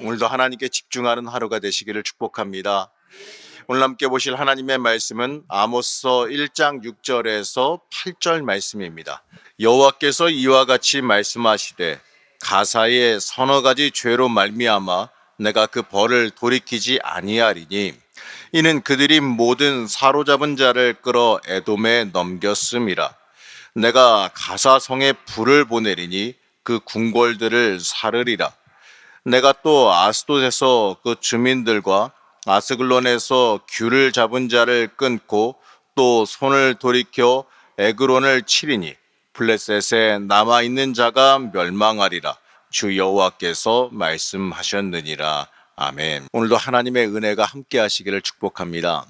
오늘도 하나님께 집중하는 하루가 되시기를 축복합니다. 오늘 함께 보실 하나님의 말씀은 아모스서 1장 6절에서 8절 말씀입니다. 여호와께서 이와 같이 말씀하시되 가사의 서너 가지 죄로 말미암아 내가 그 벌을 돌이키지 아니하리니 이는 그들이 모든 사로잡은 자를 끌어 에돔에 넘겼음이라. 내가 가사성에 불을 보내리니 그 궁궐들을 사르리라. 내가 또 아스돗에서 그 주민들과 아스글론에서 귤을 잡은 자를 끊고 또 손을 돌이켜 에그론을 치리니 블레셋에 남아 있는 자가 멸망하리라. 주 여호와께서 말씀하셨느니라. 아멘. 오늘도 하나님의 은혜가 함께 하시기를 축복합니다.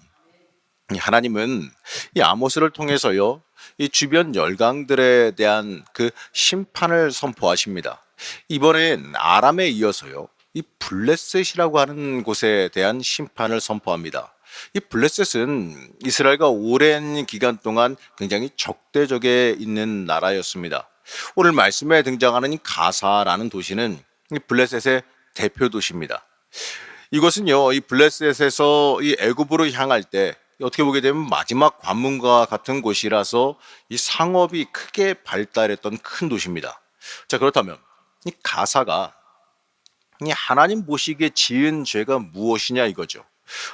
하나님은 이 아모스를 통해서요, 이 주변 열강들에 대한 그 심판을 선포하십니다. 이번엔 아람에 이어서요, 이 블레셋이라고 하는 곳에 대한 심판을 선포합니다. 이 블레셋은 이스라엘과 오랜 기간 동안 굉장히 적대적에 있는 나라였습니다. 오늘 말씀에 등장하는 이 가사라는 도시는 이 블레셋의 대표 도시입니다. 이것은요, 이 블레셋에서 이 애굽으로 향할 때 어떻게 보게 되면 마지막 관문과 같은 곳이라서 이 상업이 크게 발달했던 큰 도시입니다. 자, 그렇다면 이 가사가 이 하나님 보시기에 지은 죄가 무엇이냐 이거죠.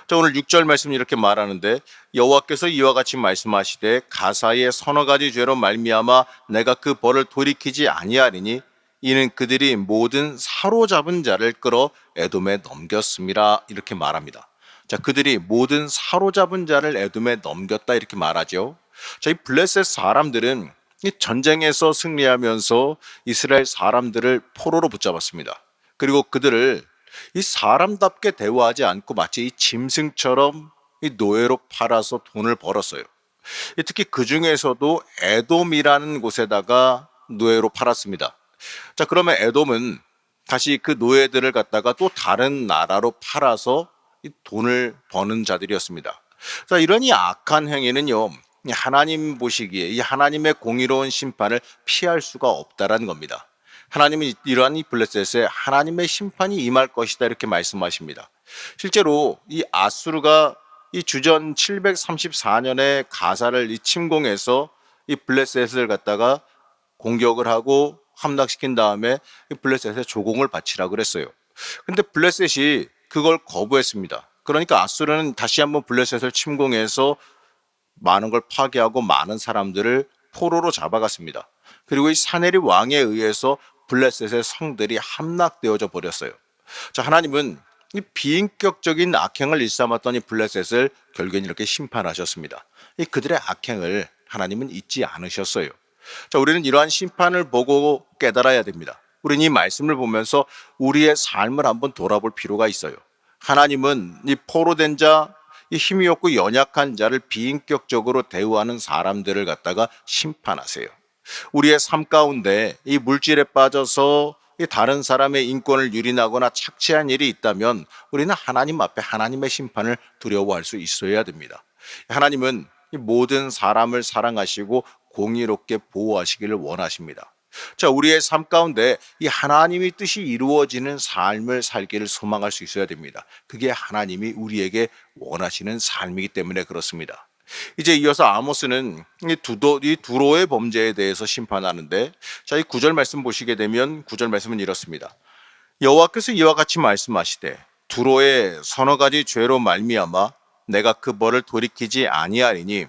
자, 오늘 6절 말씀 이렇게 말하는데 여호와께서 이와 같이 말씀하시되 가사의 서너 가지 죄로 말미암아 내가 그 벌을 돌이키지 아니하리니 이는 그들이 모든 사로잡은 자를 끌어 에돔에 넘겼음이라 이렇게 말합니다. 자, 그들이 모든 사로잡은 자를 에돔에 넘겼다 이렇게 말하죠. 자, 이 블레셋 사람들은 이 전쟁에서 승리하면서 이스라엘 사람들을 포로로 붙잡았습니다. 그리고 그들을 이 사람답게 대우하지 않고 마치 이 짐승처럼 이 노예로 팔아서 돈을 벌었어요. 특히 그 중에서도 에돔이라는 곳에다가 노예로 팔았습니다. 자, 그러면 에돔은 다시 그 노예들을 갖다가 또 다른 나라로 팔아서 이 돈을 버는 자들이었습니다. 자, 이런 이 악한 행위는요, 하나님 보시기에 이 하나님의 공의로운 심판을 피할 수가 없다라는 겁니다. 하나님은 이러한 이 블레셋에 하나님의 심판이 임할 것이다 이렇게 말씀하십니다. 실제로 이 아수르가 이 주전 734년에 가사를 이 침공해서 이 블레셋을 갖다가 공격을 하고 함락시킨 다음에 이 블레셋에 조공을 바치라고 그랬어요. 근데 블레셋이 그걸 거부했습니다. 그러니까 아수르는 다시 한번 블레셋을 침공해서 많은 걸 파괴하고 많은 사람들을 포로로 잡아갔습니다. 그리고 이 사네립 왕에 의해서 블레셋의 성들이 함락되어져 버렸어요. 자, 하나님은 이 비인격적인 악행을 일삼았던 이 블레셋을 결국엔 이렇게 심판하셨습니다. 이 그들의 악행을 하나님은 잊지 않으셨어요. 자, 우리는 이러한 심판을 보고 깨달아야 됩니다. 우리는 이 말씀을 보면서 우리의 삶을 한번 돌아볼 필요가 있어요. 하나님은 이 포로된 자, 이 힘이 없고 연약한 자를 비인격적으로 대우하는 사람들을 갖다가 심판하세요. 우리의 삶 가운데 이 물질에 빠져서 이 다른 사람의 인권을 유린하거나 착취한 일이 있다면 우리는 하나님 앞에 하나님의 심판을 두려워할 수 있어야 됩니다. 하나님은 이 모든 사람을 사랑하시고 공의롭게 보호하시기를 원하십니다. 자, 우리의 삶 가운데 이 하나님의 뜻이 이루어지는 삶을 살기를 소망할 수 있어야 됩니다. 그게 하나님이 우리에게 원하시는 삶이기 때문에 그렇습니다. 이제 이어서 아모스는 이 두로의 범죄에 대해서 심판하는데, 자, 이 9절 말씀 보시게 되면 9절 말씀은 이렇습니다. 여호와께서 이와 같이 말씀하시되 두로의 서너 가지 죄로 말미암아 내가 그 벌을 돌이키지 아니하리니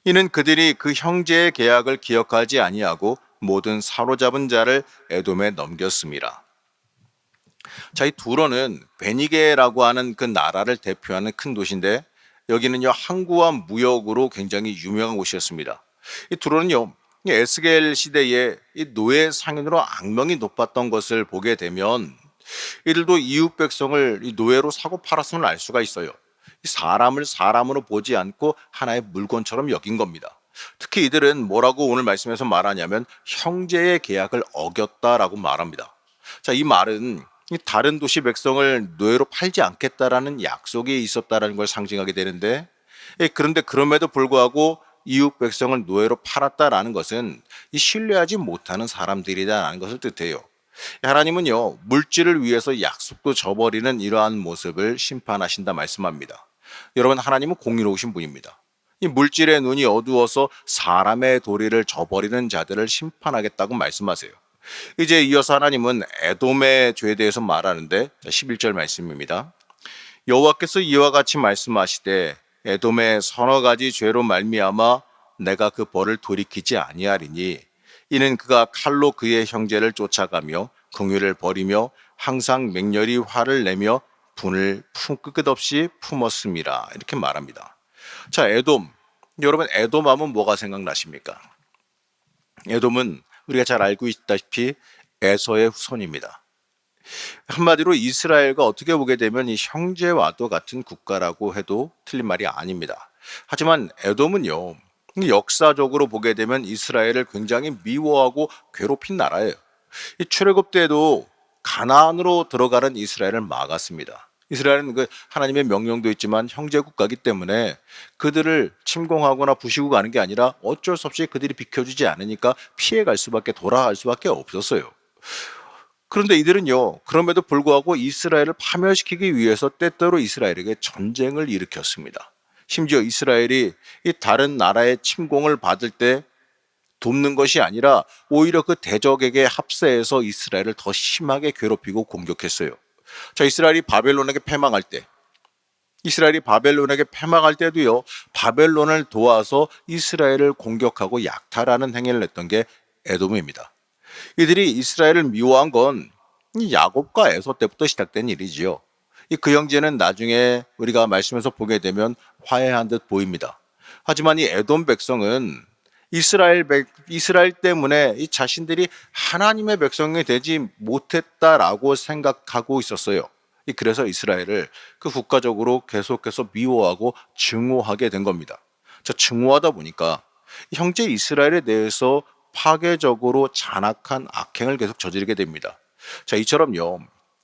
이는 그들이 그 형제의 계약을 기억하지 아니하고 모든 사로잡은 자를 에돔에 넘겼음이라. 자, 이 두로는 베니게라고 하는 그 나라를 대표하는 큰 도시인데 여기는요 항구와 무역으로 굉장히 유명한 곳이었습니다. 이 두로는요 이 에스겔 시대에 이 노예 상인으로 악명이 높았던 것을 보게 되면 이들도 이웃 백성을 이 노예로 사고 팔았음을 알 수가 있어요. 이 사람을 사람으로 보지 않고 하나의 물건처럼 여긴 겁니다. 특히 이들은 뭐라고 오늘 말씀에서 말하냐면 형제의 계약을 어겼다라고 말합니다. 자, 이 말은 이 다른 도시 백성을 노예로 팔지 않겠다라는 약속이 있었다라는 걸 상징하게 되는데, 그런데 그럼에도 불구하고 이웃 백성을 노예로 팔았다라는 것은 이 신뢰하지 못하는 사람들이다라는 것을 뜻해요. 하나님은요, 물질을 위해서 약속도 저버리는 이러한 모습을 심판하신다 말씀합니다. 여러분, 하나님은 공의로우신 분입니다. 이 물질의 눈이 어두워서 사람의 도리를 저버리는 자들을 심판하겠다고 말씀하세요. 이제 이어서 하나님은 에돔의 죄에 대해서 말하는데 11절 말씀입니다. 여호와께서 이와 같이 말씀하시되 에돔의 서너 가지 죄로 말미암아 내가 그 벌을 돌이키지 아니하리니 이는 그가 칼로 그의 형제를 쫓아가며 긍휼을 버리며 항상 맹렬히 화를 내며 분을 끝없이 품었음이라 이렇게 말합니다. 자, 에돔. 여러분, 에돔하면 뭐가 생각나십니까? 에돔은 우리가 잘 알고 있다시피 에서의 후손입니다. 한마디로 이스라엘과 어떻게 보게 되면 이 형제와도 같은 국가라고 해도 틀린 말이 아닙니다. 하지만 에돔은요, 역사적으로 보게 되면 이스라엘을 굉장히 미워하고 괴롭힌 나라예요. 이 출애굽 때도 가나안으로 들어가는 이스라엘을 막았습니다. 이스라엘은 그 하나님의 명령도 있지만 형제 국가이기 때문에 그들을 침공하거나 부시고 가는 게 아니라 어쩔 수 없이 그들이 비켜주지 않으니까 피해갈 수밖에 돌아갈 수밖에 없었어요. 그런데 이들은요, 그럼에도 불구하고 이스라엘을 파멸시키기 위해서 때때로 이스라엘에게 전쟁을 일으켰습니다. 심지어 이스라엘이 이 다른 나라의 침공을 받을 때 돕는 것이 아니라 오히려 그 대적에게 합세해서 이스라엘을 더 심하게 괴롭히고 공격했어요. 자, 이스라엘이 바벨론에게 패망할 때도요, 바벨론을 도와서 이스라엘을 공격하고 약탈하는 행위를 했던 게 에돔입니다. 이들이 이스라엘을 미워한 건 야곱과 에서 때부터 시작된 일이지요. 그 형제는 나중에 우리가 말씀에서 보게 되면 화해한 듯 보입니다. 하지만 이 에돔 백성은 이스라엘 때문에 이 자신들이 하나님의 백성이 되지 못했다라고 생각하고 있었어요. 그래서 이스라엘을 그 국가적으로 계속해서 미워하고 증오하게 된 겁니다. 자, 증오하다 보니까 형제 이스라엘에 대해서 파괴적으로 잔악한 악행을 계속 저지르게 됩니다. 자, 이처럼요,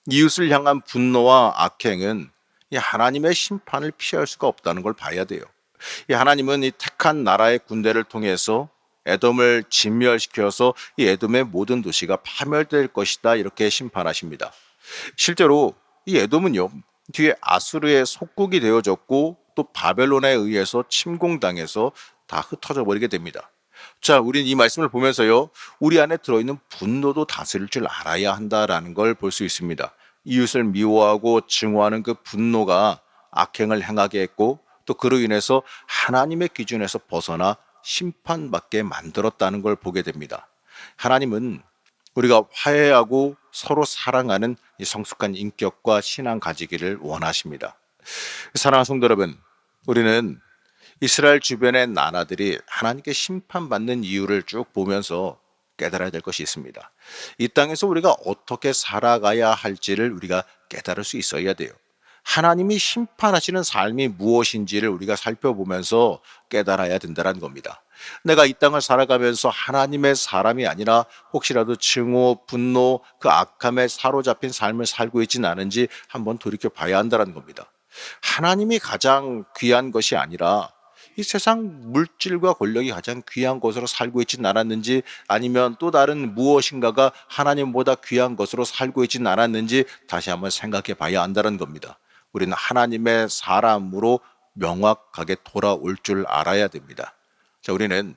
이웃을 향한 분노와 악행은 이 하나님의 심판을 피할 수가 없다는 걸 봐야 돼요. 이 하나님은 이 택한 나라의 군대를 통해서 에돔을 진멸시켜서 이 에돔의 모든 도시가 파멸될 것이다 이렇게 심판하십니다. 실제로 이 에돔은요, 뒤에 아수르의 속국이 되어졌고 또 바벨론에 의해서 침공당해서 다 흩어져 버리게 됩니다. 자, 우린 이 말씀을 보면서요, 우리 안에 들어있는 분노도 다스릴 줄 알아야 한다라는 걸 볼 수 있습니다. 이웃을 미워하고 증오하는 그 분노가 악행을 행하게 했고 또 그로 인해서 하나님의 기준에서 벗어나 심판받게 만들었다는 걸 보게 됩니다. 하나님은 우리가 화해하고 서로 사랑하는 이 성숙한 인격과 신앙 가지기를 원하십니다. 사랑하는 성도 여러분, 우리는 이스라엘 주변의 나라들이 하나님께 심판받는 이유를 쭉 보면서 깨달아야 될 것이 있습니다. 이 땅에서 우리가 어떻게 살아가야 할지를 우리가 깨달을 수 있어야 돼요. 하나님이 심판하시는 삶이 무엇인지를 우리가 살펴보면서 깨달아야 된다는 겁니다. 내가 이 땅을 살아가면서 하나님의 사람이 아니라 혹시라도 증오, 분노, 그 악함에 사로잡힌 삶을 살고 있지는 않은지 한번 돌이켜 봐야 한다는 겁니다. 하나님이 가장 귀한 것이 아니라 이 세상 물질과 권력이 가장 귀한 것으로 살고 있지는 않았는지, 아니면 또 다른 무엇인가가 하나님보다 귀한 것으로 살고 있지는 않았는지 다시 한번 생각해 봐야 한다는 겁니다. 우리는 하나님의 사람으로 명확하게 돌아올 줄 알아야 됩니다. 자, 우리는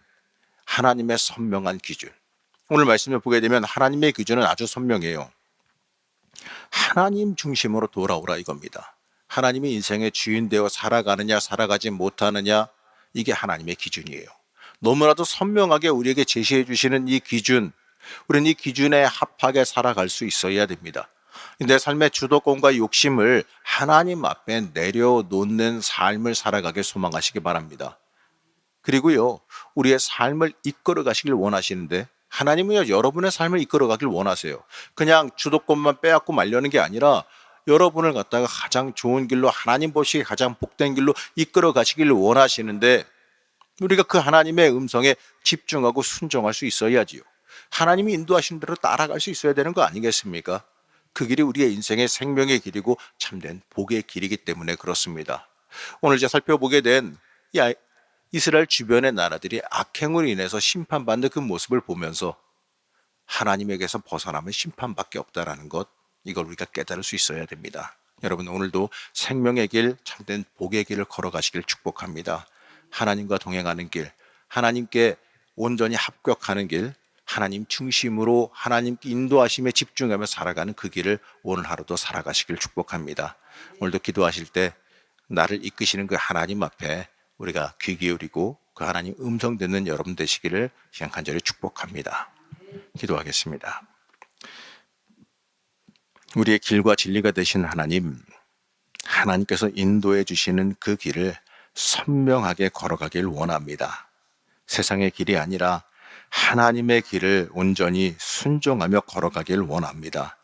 하나님의 선명한 기준, 오늘 말씀을 보게 되면 하나님의 기준은 아주 선명해요. 하나님 중심으로 돌아오라 이겁니다. 하나님이 인생의 주인 되어 살아가느냐 살아가지 못하느냐, 이게 하나님의 기준이에요. 너무나도 선명하게 우리에게 제시해 주시는 이 기준, 우리는 이 기준에 합하게 살아갈 수 있어야 됩니다. 내 삶의 주도권과 욕심을 하나님 앞에 내려놓는 삶을 살아가길 소망하시기 바랍니다. 그리고요, 우리의 삶을 이끌어 가시길 원하시는데 하나님은요, 여러분의 삶을 이끌어 가길 원하세요. 그냥 주도권만 빼앗고 말려는 게 아니라 여러분을 갖다가 가장 좋은 길로, 하나님 보시기에 가장 복된 길로 이끌어 가시길 원하시는데 우리가 그 하나님의 음성에 집중하고 순종할 수 있어야지요. 하나님이 인도하신 대로 따라갈 수 있어야 되는 거 아니겠습니까? 그 길이 우리의 인생의 생명의 길이고 참된 복의 길이기 때문에 그렇습니다. 오늘 이제 살펴보게 된 이스라엘 주변의 나라들이 악행으로 인해서 심판받는 그 모습을 보면서 하나님에게서 벗어나면 심판밖에 없다라는 것, 이걸 우리가 깨달을 수 있어야 됩니다. 여러분, 오늘도 생명의 길, 참된 복의 길을 걸어가시길 축복합니다. 하나님과 동행하는 길, 하나님께 온전히 합격하는 길, 하나님 중심으로 하나님께 인도하심에 집중하며 살아가는 그 길을 오늘 하루도 살아가시길 축복합니다. 오늘도 기도하실 때 나를 이끄시는 그 하나님 앞에 우리가 귀 기울이고 그 하나님 음성 듣는 여러분 되시기를 그냥 간절히 축복합니다. 기도하겠습니다. 우리의 길과 진리가 되신 하나님, 하나님께서 인도해 주시는 그 길을 선명하게 걸어가길 원합니다. 세상의 길이 아니라 하나님의 길을 온전히 순종하며 걸어가길 원합니다.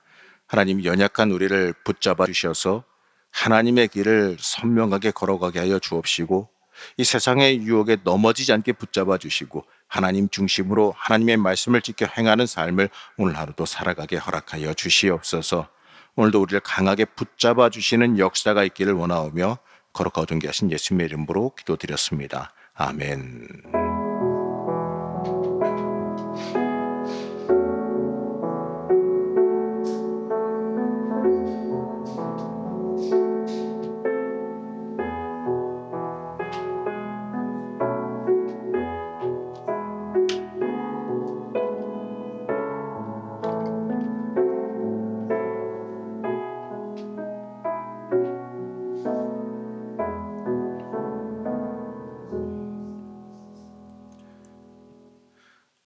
하나님, 연약한 우리를 붙잡아 주셔서 하나님의 길을 선명하게 걸어가게 하여 주옵시고, 이 세상의 유혹에 넘어지지 않게 붙잡아 주시고 하나님 중심으로 하나님의 말씀을 지켜 행하는 삶을 오늘 하루도 살아가게 허락하여 주시옵소서. 오늘도 우리를 강하게 붙잡아 주시는 역사가 있기를 원하오며 거룩 거듭게 하신 예수님의 이름으로 기도드렸습니다. 아멘.